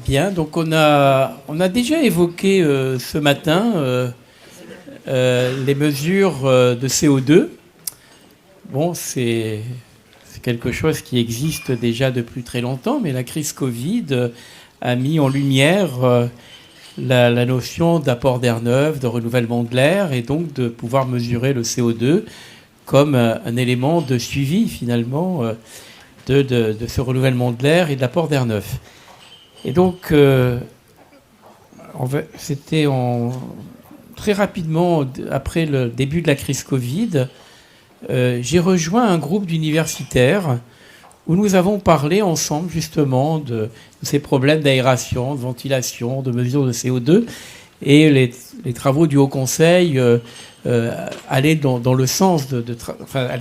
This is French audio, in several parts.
Bien, donc on a déjà évoqué ce matin les mesures de CO2. Bon, c'est quelque chose qui existe déjà depuis très longtemps, mais la crise Covid a mis en lumière la notion d'apport d'air neuf, de renouvellement de l'air, et donc de pouvoir mesurer le CO2 comme un élément de suivi finalement de ce renouvellement de l'air et de l'apport d'air neuf. Et donc, c'était très rapidement, après le début de la crise Covid, j'ai rejoint un groupe d'universitaires où nous avons parlé ensemble justement de ces problèmes d'aération, de ventilation, de mesure de CO2. Et les travaux du Haut Conseil allaient dans le sens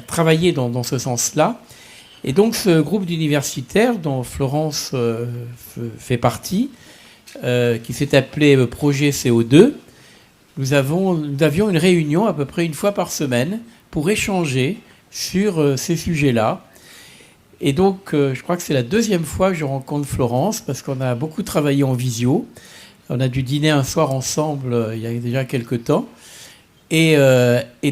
travailler dans ce sens-là. Et donc ce groupe d'universitaires dont Florence fait partie, qui s'est appelé Projet CO2, nous avions une réunion à peu près une fois par semaine pour échanger sur ces sujets-là. Et donc je crois que c'est la deuxième fois que je rencontre Florence, parce qu'on a beaucoup travaillé en visio. On a dû dîner un soir ensemble il y a déjà quelques temps. Et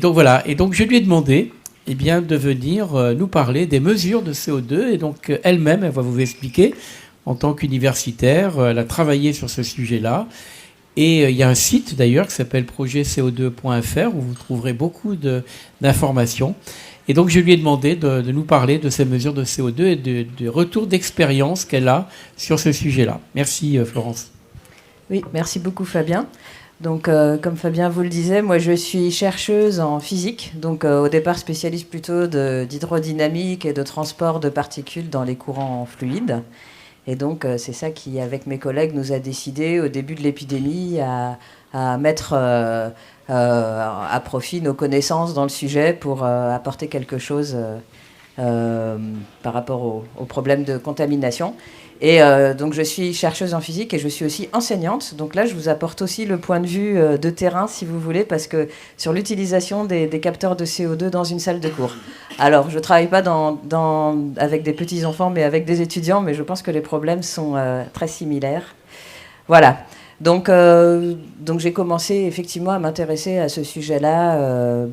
donc voilà. Et donc je lui ai demandé de venir nous parler des mesures de CO2. Et donc elle-même, elle va vous expliquer, en tant qu'universitaire, elle a travaillé sur ce sujet-là. Et il y a un site d'ailleurs qui s'appelle projetco2.fr où vous trouverez beaucoup d'informations. Et donc je lui ai demandé de nous parler de ces mesures de CO2 et de retours d'expérience qu'elle a sur ce sujet-là. Merci Florence. Oui, merci beaucoup Fabien. Donc, comme Fabien vous le disait, moi je suis chercheuse en physique, donc au départ spécialiste plutôt d'hydrodynamique et de transport de particules dans les courants fluides. Et donc c'est ça qui, avec mes collègues, nous a décidé au début de l'épidémie à mettre à profit nos connaissances dans le sujet pour apporter quelque chose par rapport aux problèmes de contamination. Et donc je suis chercheuse en physique et je suis aussi enseignante. Donc là, je vous apporte aussi le point de vue de terrain, si vous voulez, parce que sur l'utilisation des capteurs de CO2 dans une salle de cours. Alors, je ne travaille pas avec des petits-enfants, mais avec des étudiants, mais je pense que les problèmes sont très similaires. Voilà. Donc j'ai commencé effectivement à m'intéresser à ce sujet-là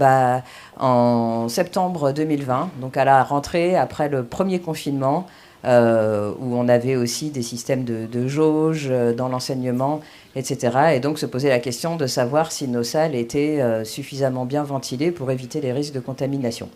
en septembre 2020, donc à la rentrée, après le premier confinement, où on avait aussi des systèmes de jauge dans l'enseignement, etc. Et donc se poser la question de savoir si nos salles étaient suffisamment bien ventilées pour éviter les risques de contamination.